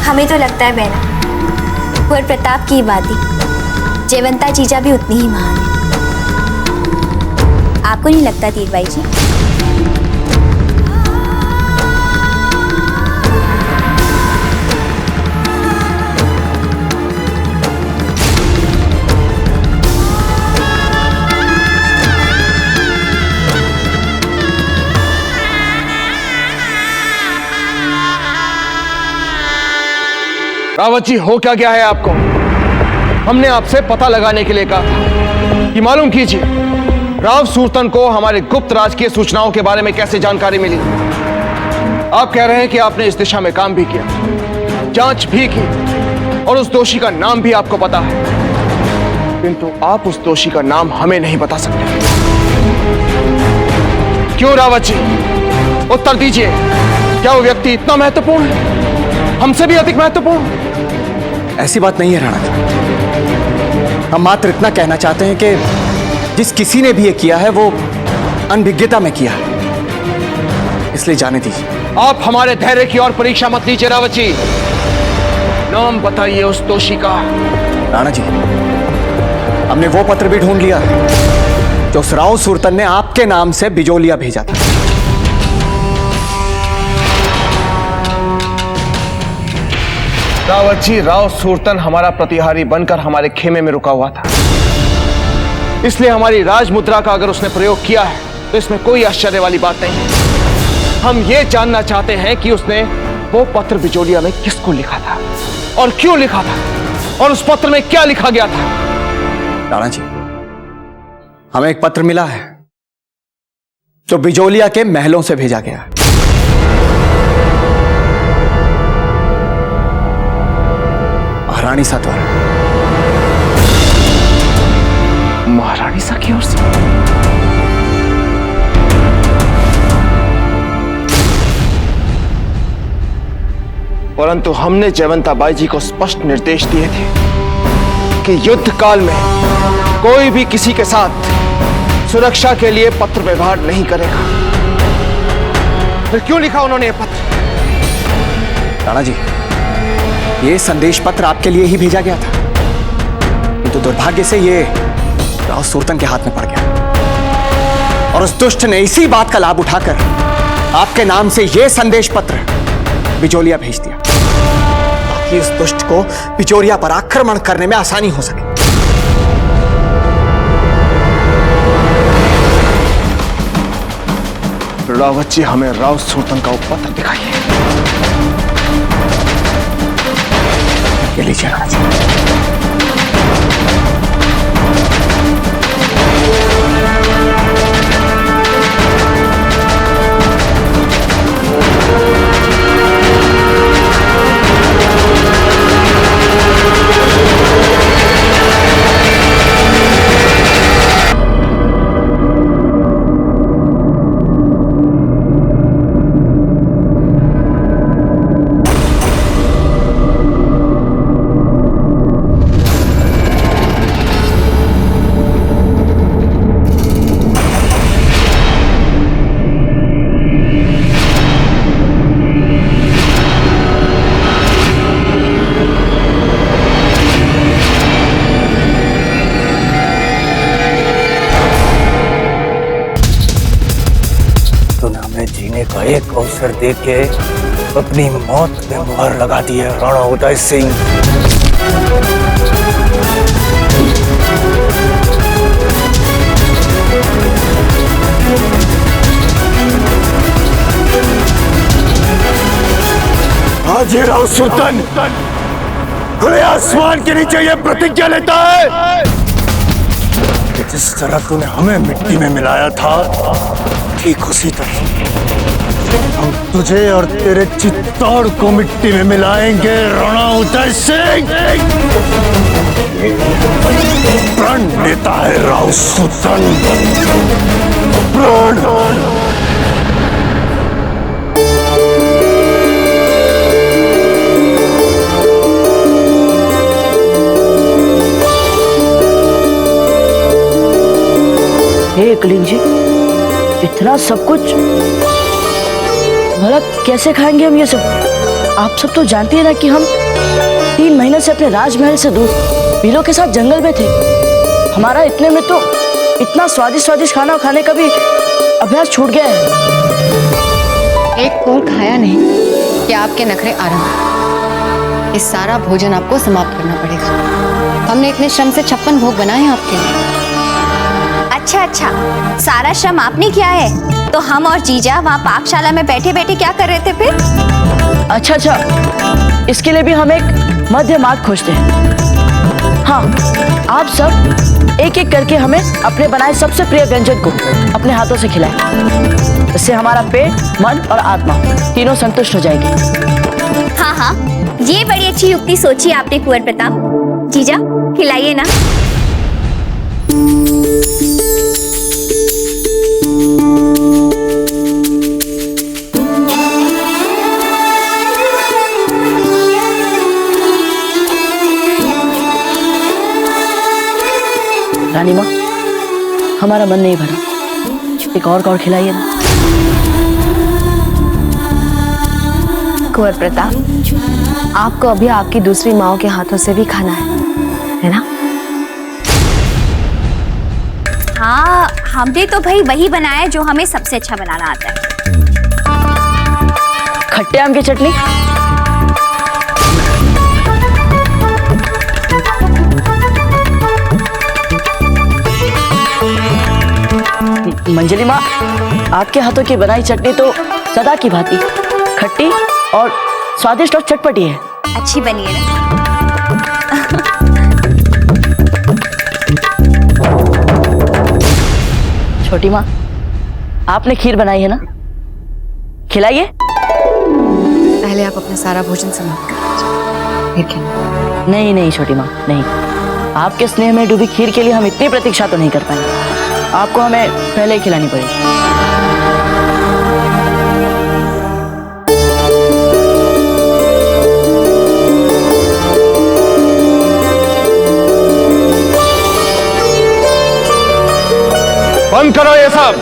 हमें तो लगता है बहना, कुंवर प्रताप की बाती जयवंता जीजा भी उतनी ही महान है। आपको नहीं लगता तीरबाई जी? रावत जी, हो क्या गया है आपको? हमने आपसे पता लगाने के लिए कहा कि मालूम कीजिए राव सूरतन को हमारे गुप्त राजकीय सूचनाओं के बारे में कैसे जानकारी मिली। आप कह रहे हैं कि आपने इस दिशा में काम भी किया, जांच भी की और उस दोषी का नाम भी आपको पता है, किंतु आप उस दोषी का नाम हमें नहीं बता सकते। क्यों रावत जी? उत्तर दीजिए। क्या वो व्यक्ति इतना महत्वपूर्ण है, हमसे भी अधिक महत्वपूर्ण? ऐसी बात नहीं है राणा जी। हम मात्र इतना कहना चाहते हैं कि जिस किसी ने भी ये किया है वो अनभिज्ञता में किया है, इसलिए जाने दीजिए। आप हमारे धैर्य की और परीक्षा मत लीजिए रावत जी। नाम बताइए उस दोषी का। राणा जी, हमने वो पत्र भी ढूंढ लिया जो उस राव सूरतन ने आपके नाम से बिजोलिया भेजा था। रावत जी, राव सुरतन हमारा प्रतिहारी बनकर हमारे खेमे में रुका हुआ था, इसलिए हमारी राज मुद्रा का अगर उसने प्रयोग किया है तो इसमें कोई आश्चर्य वाली बात नहीं है। हम ये जानना चाहते हैं कि उसने वो पत्र बिजोलिया में किसको लिखा था और क्यों लिखा था, और उस पत्र में क्या लिखा गया था। राणा जी, हमें एक पत्र मिला है जो बिजोलिया के महलों से भेजा गया है। महारानी सा द्वारा। महारानी सा की ओर से? परंतु हमने जयवंता बाई जी को स्पष्ट निर्देश दिए थे कि युद्ध काल में कोई भी किसी के साथ सुरक्षा के लिए पत्र व्यवहार नहीं करेगा। फिर क्यों लिखा उन्होंने ये पत्र? राणा जी, ये संदेश पत्र आपके लिए ही भेजा गया था, किंतु दुर्भाग्य से ये राव सुरतन के हाथ में पड़ गया, और उस दुष्ट ने इसी बात का लाभ उठाकर आपके नाम से ये संदेश पत्र बिजोलिया भेज दिया, ताकि इस दुष्ट को बिजोलिया पर आक्रमण करने में आसानी हो सके। रावत जी, हमें राव सुरतन का वो पत्र दिखाइए। ये लीजिए राणा जी। का एक अवसर देके अपनी मौत पे मुहर लगा दी है राणा उदय सिंह। आज ये राव सुल्तान खुले आसमान के नीचे ये प्रतिज्ञा लेता है कि जिस तरह तूने हमें मिट्टी में मिलाया था, ठीक उसी तरह हम तुझे और तेरे चित्तौड़ को मिट्टी में मिलाएंगे राणा उदय सिंह। प्रण लेता है राव सुल्तान, प्रण। हे कलिंग जी, इतना सब कुछ भला कैसे खाएंगे हम ये सब? आप सब तो जानते हैं ना कि हम 3 महीने से अपने राजमहल से दूर वीरों के साथ जंगल में थे। हमारा इतने में तो इतना स्वादिष्ट स्वादिष्ट खाना खाने का भी अभ्यास छूट गया है। एक कोर खाया नहीं कि आपके नखरे आरंभ। इस सारा भोजन आपको समाप्त करना पड़ेगा। हमने इतने श्रम से 56 भोग बनाए हैं आपके लिए। अच्छा, सारा श्रम आपने किया है, तो हम और जीजा वहाँ पाकशाला में बैठे बैठे क्या कर रहे थे फिर? अच्छा, इसके लिए भी हम एक मध्य मार्ग खोजते हैं। हाँ, आप सब एक एक करके हमें अपने बनाए सबसे प्रिय व्यंजन को अपने हाथों से खिलाएं। इससे हमारा पेट, मन और आत्मा तीनों संतुष्ट हो जाएगी। हाँ, ये बड़ी अच्छी युक्ति सोची आपने कुंवर प्रताप। जीजा खिलाइए ना। रानी माँ, हमारा मन नहीं भरा, एक और कौर खिलाइए ना। कुंवर प्रताप, आपको अभी आपकी दूसरी माओ के हाथों से भी खाना है ना? हाँ, हमने तो भाई वही बनाया जो हमें सबसे अच्छा बनाना आता है। खट्टे आम की चटनी। मंजली माँ, आपके हाथों की बनाई चटनी तो सदा की भांति खट्टी और स्वादिष्ट और चटपटी है। अच्छी बनी है ना? छोटी माँ, आपने खीर बनाई है ना, खिलाइए। पहले आप अपना सारा भोजन समाप्त कर फिर खिलाएं। नहीं नहीं छोटी माँ, नहीं। आपके स्नेह में डूबी खीर के लिए हम इतनी प्रतीक्षा तो नहीं कर पाएंगे। आपको हमें पहले ही खिलानी पड़ेगी। बंद करो ये सब।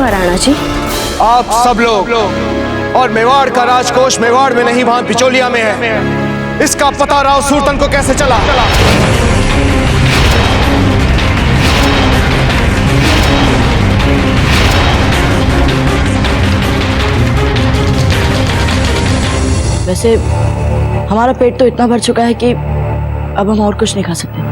राणा जी, आप सब लोग और मेवाड़ का राजकोष मेवाड़ में नहीं, वहां बिचौलिया में है। इसका पता राव सुरतन को कैसे चला? वैसे हमारा पेट तो इतना भर चुका है कि अब हम और कुछ नहीं खा सकते।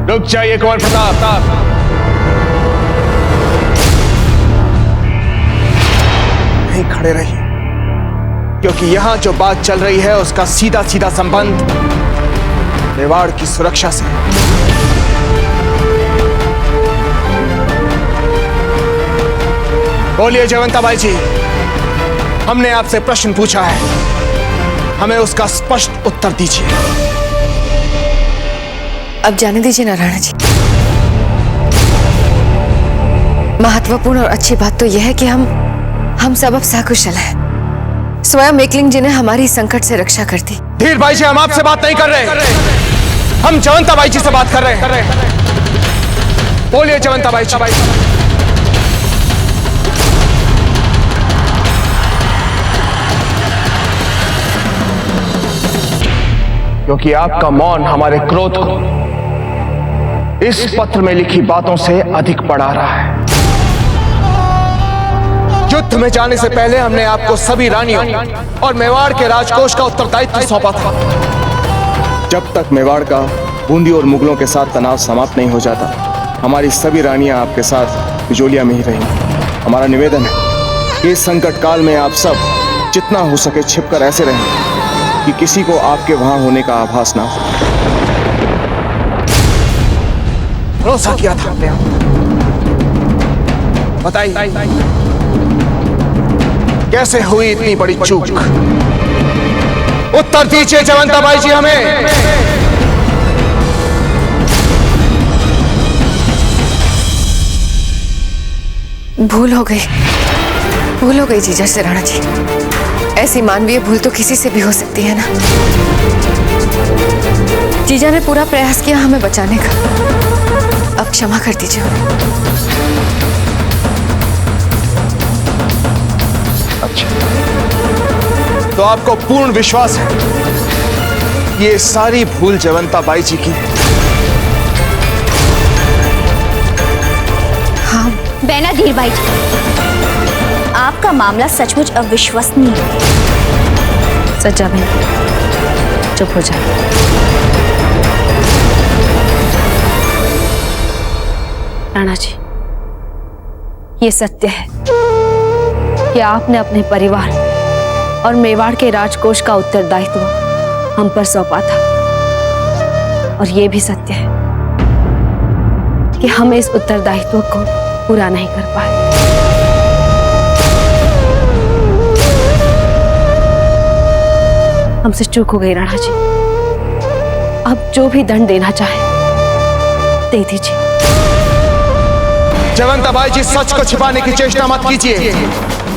रुक जाइए कुंवर प्रताप। नहीं खड़े रहिए, क्योंकि यहां जो बात चल रही है उसका सीधा सीधा संबंध मेवाड़ की सुरक्षा से। बोलिए जयवंताबाई जी, हमने आपसे प्रश्न पूछा है, हमें उसका स्पष्ट उत्तर दीजिए। अब जाने दीजिए ना राणा जी। महत्वपूर्ण और अच्छी बात तो यह है कि हम सब अब सकुशल हैं। स्वयं एकलिंग जी ने हमारी संकट से रक्षा कर दी। धीर भाई जी, हम आपसे बात नहीं कर रहे, हम जयवंताबाई जी से बात कर रहे हैं। बोलिए जयवंताबाई जी। क्योंकि आपका मौन हमारे क्रोध को इस पत्र में लिखी बातों से अधिक बढ़ा रहा है। युद्ध में जाने से पहले हमने आपको सभी रानियों और मेवाड़ के राजकोष का उत्तरदायित्व सौंपा था। जब तक मेवाड़ का बूंदी और मुगलों के साथ तनाव समाप्त नहीं हो जाता, हमारी सभी रानियां आपके साथ बिजोलिया में ही रहेंगी। हमारा निवेदन है कि इस संकट काल में आप सब जितना हो सके छिपकर ऐसे रहें कि किसी को आपके वहां होने का आभास ना हो। भरोसा किया था हमने। बताइए कैसे हुई इतनी बड़ी चूक? उत्तर दीजिए जयवंताबाई जी हमें। भूल हो गई जीजा से राणा जी। ऐसी मानवीय भूल तो किसी से भी हो सकती है ना। जीजा ने पूरा प्रयास किया हमें बचाने का, अब क्षमा कर दीजिए। अच्छा, तो आपको पूर्ण विश्वास है ये सारी भूल जयवंताबाई जी की? हाँ बैना धीर भाई जी, आपका मामला सचमुच अविश्वसनीय है। सच्चा बहन चुप हो जाए। राणा जी, ये सत्य है कि आपने अपने परिवार और मेवाड़ के राजकोष का उत्तरदायित्व हम पर सौंपा था, और ये भी सत्य है कि हम इस उत्तरदायित्व को पूरा नहीं कर पाए। हमसे चूक हो गई राणा जी। अब जो भी दंड देना चाहे दे दीजिए। जयवंताबाई जी, सच को छिपाने की चेष्टा मत कीजिए,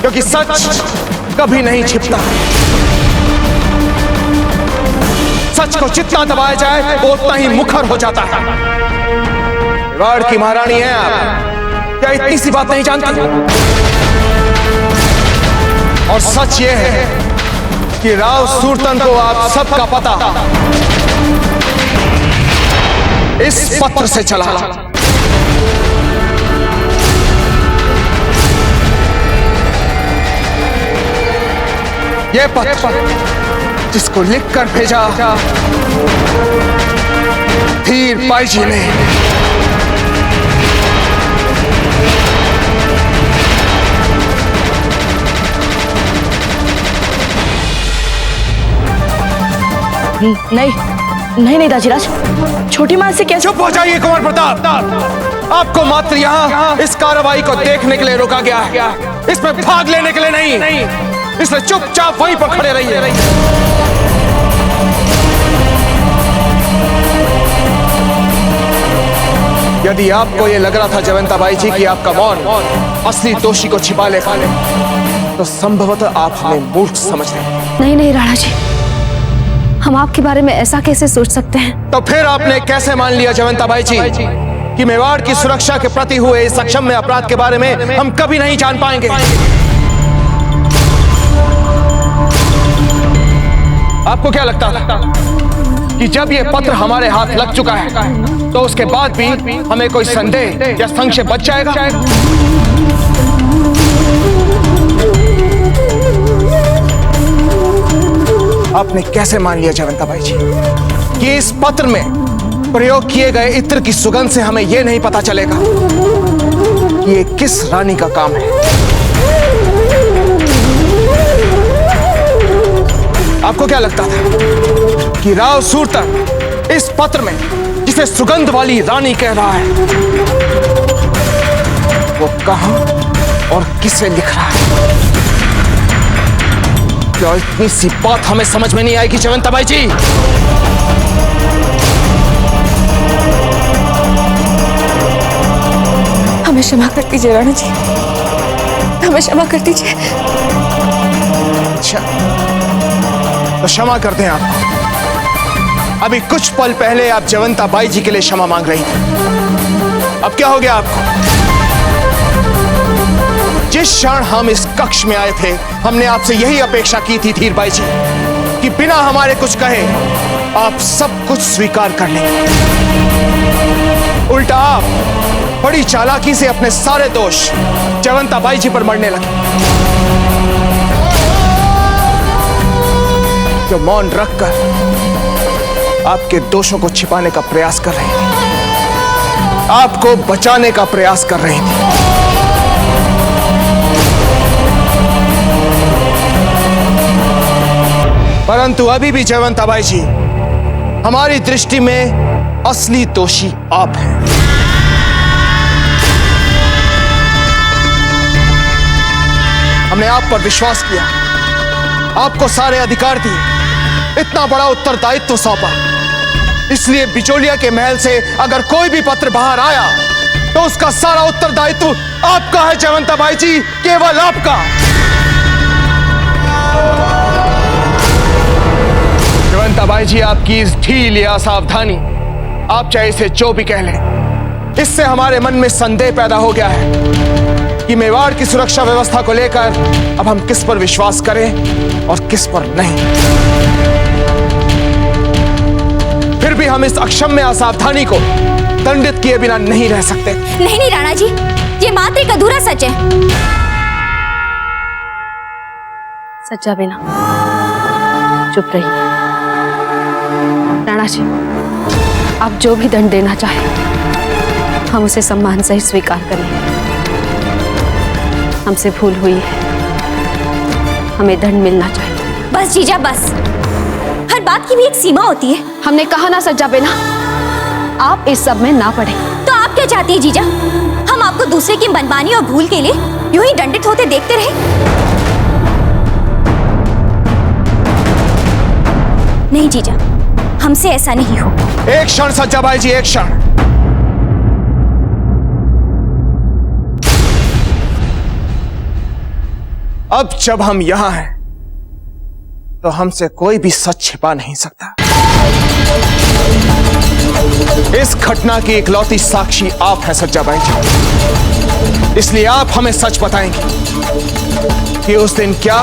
क्योंकि सच कभी नहीं छिपता। सच को जितना दबाया जाए वो उतना ही मुखर हो जाता है। मेवाड़ की महारानी हैं आप, क्या इतनी सी बात नहीं जानती? और सच ये है कि राव सुरतन को आप सबका पता इस पत्र से चला। ये पत्र जिसको लिखकर भेजा धीर बाई जी ने, नहीं दाजीराज, छोटी मां से कैसे? चुप हो जाइए कुंवर प्रताप। आपको मात्र यहाँ इस कार्रवाई को देखने के लिए रोका गया है, इसमें भाग लेने के लिए नहीं। इसलिए चुपचाप वहीं पर खड़े रहिए। यदि आपको ये लग रहा था जयवंता बाई जी कि आपका मौन असली दोषी को छिपा लेगा, तो संभवतः आप हमें मूर्ख समझ रहे। नहीं राणा जी, हम आपके बारे में ऐसा कैसे सोच सकते हैं? तो फिर आपने कैसे मान लिया जयवंता बाई जी कि मेवाड़ की सुरक्षा के प्रति हुए इस अक्षम्य अपराध के बारे में हम कभी नहीं जान पाएंगे? आपको क्या लगता था कि जब ये पत्र हमारे हाथ लग चुका है तो उसके बाद भी हमें कोई संदेह या संशय बच जाएगा? आपने कैसे मान लिया जयवंता बाई जी कि इस पत्र में प्रयोग किए गए इत्र की सुगंध से हमें यह नहीं पता चलेगा कि ये किस रानी का काम है? आपको क्या लगता था कि राव सुरतन इस पत्र में जिसे सुगंध वाली रानी कह रहा है वो कहां और किसे लिख रहा है? क्या इतनी सी बात हमें समझ में नहीं आएगी जयवंता बाई जी? हमें क्षमा कर दीजिए राणा जी, हमें क्षमा कर दीजिए। अच्छा, तो क्षमा कर दें आपको। अभी कुछ पल पहले आप जयवंता बाई जी के लिए क्षमा मांग रही थी, अब क्या हो गया आपको? जिस क्षण हम इस कक्ष में आए थे हमने आपसे यही अपेक्षा की थी धीर बाई जी कि बिना हमारे कुछ कहे आप सब कुछ स्वीकार कर लेंगे। उल्टा आप बड़ी चालाकी से अपने सारे दोष जयवंता बाई जी पर मढ़ने लगे, जो मौन रखकर आपके दोषों को छिपाने का प्रयास कर रही थी, आपको बचाने का प्रयास कर रही थी। परंतु अभी भी जयवंता बाई जी हमारी दृष्टि में असली दोषी आप हैं। हमने आप पर विश्वास किया, आपको सारे अधिकार दिए, इतना बड़ा उत्तरदायित्व सौंपा, इसलिए बिचौलिया के महल से अगर कोई भी पत्र बाहर आया तो उसका सारा उत्तरदायित्व आपका है जयवंता बाई जी, केवल आपका। जयवंता बाई जी, आपकी इस ढील या सावधानी, आप चाहे इसे जो भी कह लें, इससे हमारे मन में संदेह पैदा हो गया है कि मेवाड़ की सुरक्षा व्यवस्था को लेकर अब हम किस पर विश्वास करें और किस पर नहीं। फिर भी हम इस अक्षम्य असावधानी को दंडित किए बिना नहीं रह सकते। नहीं राणा जी, ये मात्र एक अधूरा सच है। सच्चा बिना चुप रहिए। राणा जी, आप जो भी दंड देना चाहें हम उसे सम्मान सहित स्वीकार करेंगे। हमसे भूल हुई है, हमें दंड मिलना चाहिए। बस जीजा बस, हर बात की भी एक सीमा होती है। हमने कहा ना सज्जा बेना, आप इस सब में ना पड़े। तो आप क्या चाहती है जीजा? हम आपको दूसरे की मनमानी और भूल के लिए यूं ही दंडित होते देखते रहे? नहीं जीजा, हमसे ऐसा नहीं हो। एक क्षण सज्जा बाई जी, एक क्षण। अब जब हम यहां हैं तो हमसे कोई भी सच छिपा नहीं सकता। इस घटना की इकलौती साक्षी आप हैं सज्जाबाई जी, इसलिए आप हमें सच बताएंगे कि उस दिन क्या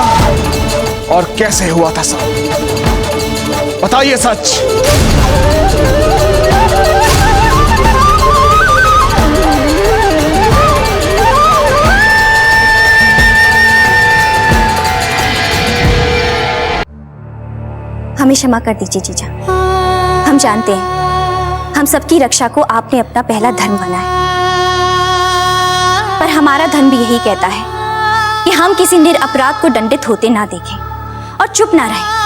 और कैसे हुआ था साहब। बताइए सच। हमें क्षमा कर दीजिए जीजा। हम जानते हैं हम सबकी रक्षा को आपने अपना पहला धर्म माना है, पर हमारा धर्म भी यही कहता है कि हम किसी निरपराध को दंडित होते ना देखें और चुप ना रहें।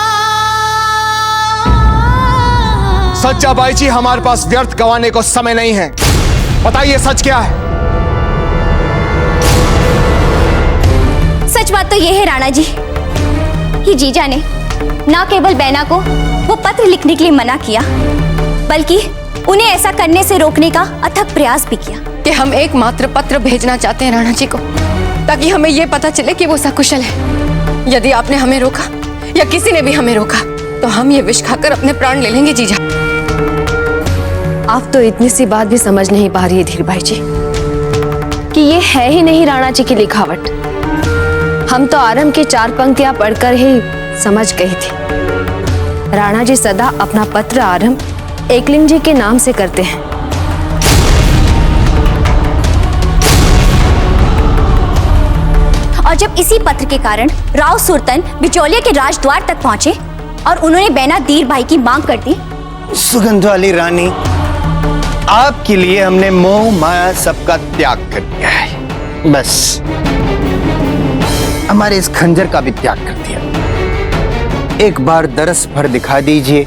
सज्जाबाई जी, हमारे पास व्यर्थ गंवाने को समय नहीं है। बताइए सच क्या है। सच बात तो यह है राणा जी कि जीजा ने न केवल बैना को वो पत्र लिखने के लिए मना किया, बल्कि उन्हें ऐसा करने से रोकने का अथक प्रयास भी किया। कि हम एकमात्र पत्र भेजना चाहते हैं राणा जी को, ताकि हमें यह पता चले कि वो सकुशल है। यदि आपने हमें रोका या किसी ने भी हमें रोका तो हम ये विष खाकर अपने प्राण ले लेंगे जीजा। आप तो इतनी सी बात भी समझ नहीं पा रही है धीर भाई जी कि ये है ही नहीं राणा जी की लिखावट। हम तो आरंभ की 4 पंक्तियां पढ़कर ही समझ गई थी। राणा जी सदा अपना पत्र आरंभ एकलिंग जी के नाम से करते हैं। और जब इसी पत्र के कारण राव सुरतन बिचौलिया के राजद्वार तक पहुंचे और उन्होंने बैना धीर भाई की मांग कर दी। सुगंध वाली रानी, आपके लिए हमने मोह माया सबका त्याग कर दिया है। बस हमारे इस खंजर का भी त्याग कर दिया। एक बार दरस भर दिखा दीजिए,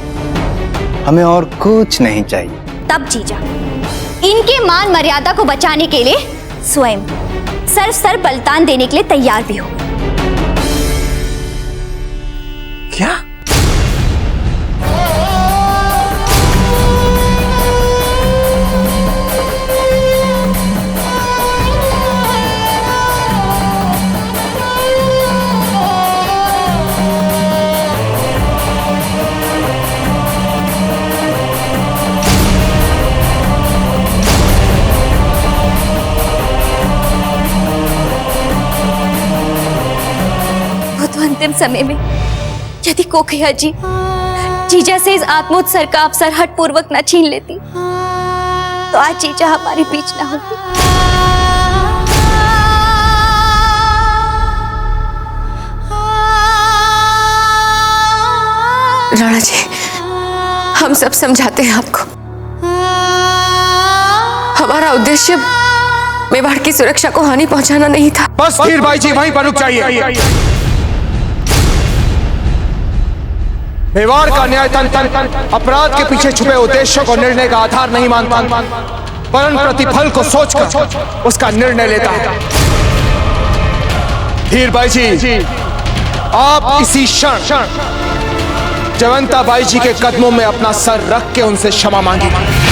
हमें और कुछ नहीं चाहिए। तब जीजा इनके मान मर्यादा को बचाने के लिए स्वयं सर बलिदान देने के लिए तैयार भी हो। क्या? अंतिम समय में यदि कोकैया जी जीजा से इस आत्मोत्सर्ग का अवसर हठ पूर्वक न छीन लेती तो आज जीजा हमारे बीच न होती। राणा जी, हम सब समझाते हैं आपको। हमारा उद्देश्य मेवाड़ की सुरक्षा को हानि पहुंचाना नहीं था। बस धीर भाई जी वहीं पर रुक जाइए। मेवाड़ का न्यायतंत्र अपराध के पीछे छुपे उद्देश्यों को निर्णय का आधार नहीं मानता, वरन प्रतिफल को सोचकर उसका निर्णय लेता है। धीर भाई जी, आप इसी क्षण जयवंता बाई जी के कदमों में अपना सर रख के उनसे क्षमा मांगिए।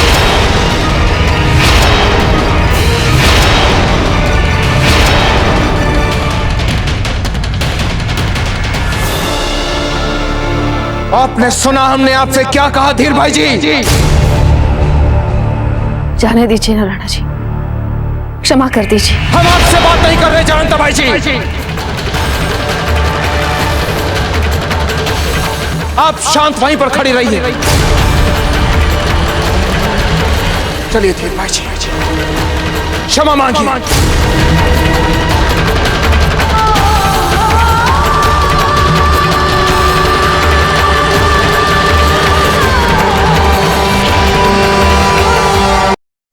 आपने सुना हमने आपसे क्या कहा धीर भाई जी? जाने दीजिए ना राणा जी, क्षमा कर दीजिए। हम आपसे बात नहीं कर रहे जयवंता बाई जी। आप शांत वहीं पर खड़ी रहिए। चलिए धीर भाई जी, क्षमा मांगिए।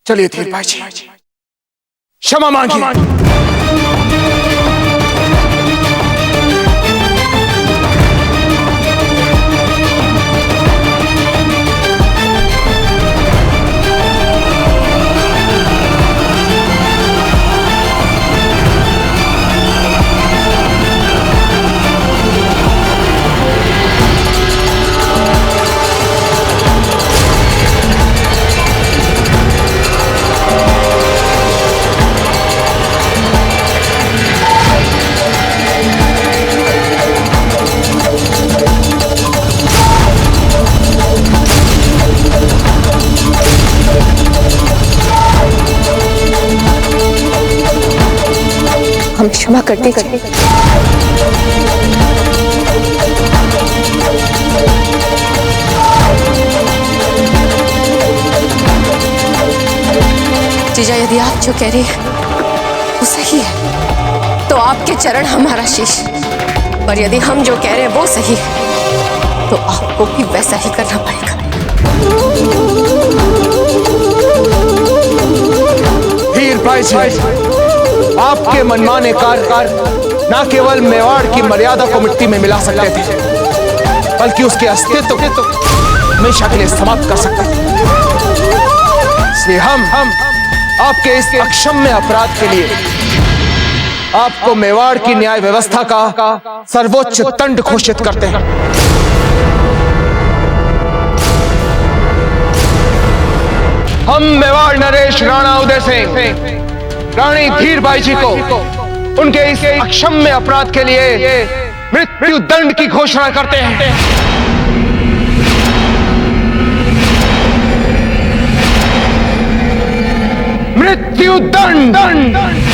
चलिए धीर भाई जी, क्षमा मांगिए। हमें क्षमा कर दीजिए। जीजा, यदि आप जो कह रही हैं वो सही है तो आपके चरण हमारा शीश, पर यदि हम जो कह रहे हैं वो सही है तो आपको भी वैसा ही करना पड़ेगा। वीर भाई जी, आपके मनमाने कार्य न केवल मेवाड़ की मर्यादा को मिट्टी में मिला सकते थे, बल्कि उसके अस्तित्व को हमेशा के लिए समाप्त कर सकते थे। इसलिए हम आपके इस अक्षम्य अपराध के लिए आपको मेवाड़ की न्याय व्यवस्था का सर्वोच्च दंड घोषित करते हैं। हम मेवाड़ नरेश राणा उदय सिंह रानी धीरबाई जी को उनके इस अक्षम्य अपराध के लिए मृत्यु दंड की घोषणा करते हैं। मृत्यु दंड।